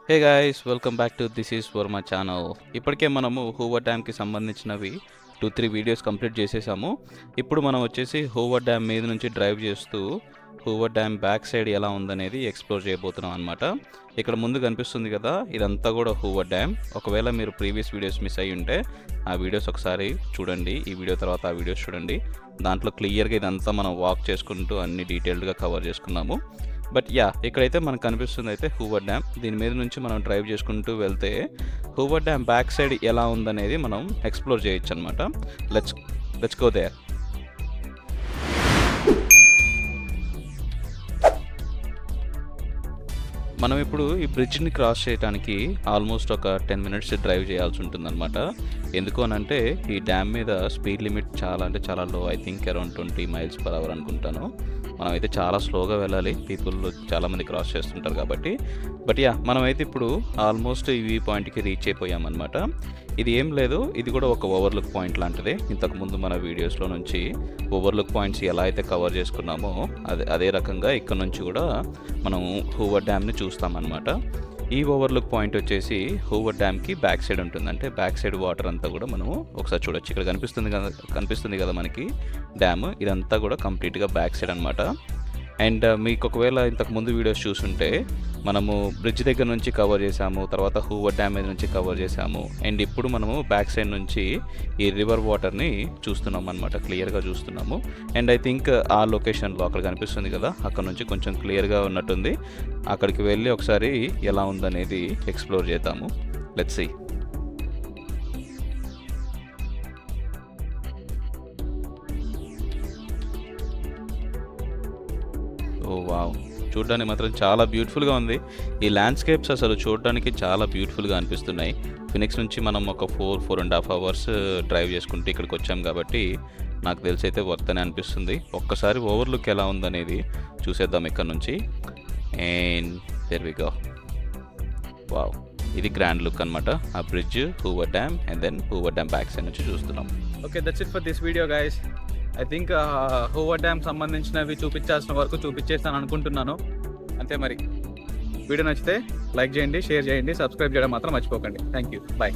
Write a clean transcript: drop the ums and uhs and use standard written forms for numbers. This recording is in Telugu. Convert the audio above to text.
Hey guys, welcome back to this is for my channel. ఇప్పటికే మనము హూవర్ డ్యామ్కి సంబంధించినవి 2-3 వీడియోస్ కంప్లీట్ చేసేసాము. ఇప్పుడు మనం వచ్చేసి హూవర్ డ్యామ్ మీద నుంచి డ్రైవ్ చేస్తూ హూవర్ డ్యామ్ బ్యాక్ సైడ్ ఎలా ఉందనేది ఎక్స్ప్లోర్ చేయబోతున్నాం అనమాట. ఇక్కడ ముందు కనిపిస్తుంది కదా, ఇదంతా కూడా హూవర్ డ్యామ్. ఒకవేళ మీరు ప్రీవియస్ వీడియోస్ మిస్ అయ్యి ఉంటే ఆ వీడియోస్ ఒకసారి చూడండి, ఈ వీడియో తర్వాత ఆ వీడియోస్ చూడండి. దాంట్లో క్లియర్గా ఇదంతా మనం వాక్ చేసుకుంటూ అన్ని డీటెయిల్డ్గా కవర్ చేసుకున్నాము. బట్ ఇక్కడైతే మనకు కనిపిస్తుంది అయితే హూవర్ డ్యామ్. దీని మీద నుంచి మనం డ్రైవ్ చేసుకుంటూ వెళ్తే హూవర్ డ్యామ్ బ్యాక్ సైడ్ ఎలా ఉందనేది మనం ఎక్స్ప్లోర్ చేయొచ్చు అనమాట. Let's go there. మనం ఇప్పుడు ఈ బ్రిడ్జ్ని క్రాస్ చేయడానికి ఆల్మోస్ట్ ఒక 10 మినిట్స్ డ్రైవ్ చేయాల్సి ఉంటుందన్నమాట. ఎందుకు అనంటే ఈ డ్యామ్ మీద స్పీడ్ లిమిట్ చాలా low. I think around 20 miles per hour అనుకుంటాను. మనం అయితే చాలా స్లోగా వెళ్ళాలి, పీపుల్ చాలామంది క్రాస్ చేస్తుంటారు కాబట్టి. బట్ మనమైతే ఇప్పుడు ఆల్మోస్ట్ ఈ వ్యూ పాయింట్కి రీచ్ అయిపోయామన్నమాట. ఇది ఏం లేదు, ఇది కూడా ఒక ఓవర్లుక్ పాయింట్ లాంటిదే. ఇంతకుముందు మన వీడియోస్లో నుంచి ఓవర్లుక్ పాయింట్స్ ఎలా అయితే కవర్ చేసుకున్నామో అదే రకంగా ఇక్కడ నుంచి కూడా మనం హూవర్ డ్యామ్ని చూస్తామన్నమాట. ఈ ఓవర్లుక్ పాయింట్ వచ్చేసి హూవర్ డ్యామ్కి బ్యాక్ సైడ్ ఉంటుంది. అంటే బ్యాక్ సైడ్ వాటర్ అంతా కూడా మనము ఒకసారి చూడొచ్చు. ఇక్కడ కనిపిస్తుంది కదా మనకి డ్యామ్. ఇదంతా కూడా కంప్లీట్గా బ్యాక్ సైడ్ అనమాట. అండ్ మీకు ఒకవేళ ఇంతకు ముందు వీడియోస్ చూస్తుంటే మనము బ్రిడ్జ్ దగ్గర నుంచి కవర్ చేసాము, తర్వాత హూవర్ డ్యామ్ మీద నుంచి కవర్ చేసాము. అండ్ ఇప్పుడు మనము బ్యాక్ సైడ్ నుంచి ఈ రివర్ వాటర్ని చూస్తున్నాం అనమాట, క్లియర్గా చూస్తున్నాము. అండ్ ఐ థింక్ ఆ లొకేషన్లో అక్కడ కనిపిస్తుంది కదా, అక్కడ నుంచి కొంచెం క్లియర్గా ఉన్నట్టుంది. అక్కడికి వెళ్ళి ఒకసారి ఎలా ఉందనేది ఎక్స్ప్లోర్ చేద్దాము. Let's see. ఓ వావ్, చూడడానికి మాత్రం చాలా బ్యూటిఫుల్గా ఉంది. ఈ ల్యాండ్స్కేప్స్ అసలు చూడడానికి చాలా బ్యూటిఫుల్గా అనిపిస్తున్నాయి. ఫినిక్స్ నుంచి మనం ఒక 4.5 అవర్స్ డ్రైవ్ చేసుకుంటూ ఇక్కడికి వచ్చాం కాబట్టి నాకు తెలిసి అయితే వర్త్ అని అనిపిస్తుంది. ఒక్కసారి ఓవర్లుక్ ఎలా ఉందనేది చూసేద్దాం ఇక్కడ నుంచి. And there we go. Wow, ఇది గ్రాండ్ లుక్ అనమాట. ఆ bridge, Hoover dam, and then Hoover dam back side నుంచి చూస్తున్నాం. Okay, that's it for this video guys. I think Hoover dam సంబంధించినవి చూపించాల్సిన వరకు చూపించేస్తాను అనుకుంటున్నాను. అంతే మరి. వీడియో నచ్చితే లైక్ చేయండి, షేర్ చేయండి, సబ్స్క్రైబ్ చేయడం మాత్రం మర్చిపోకండి. Thank you, bye.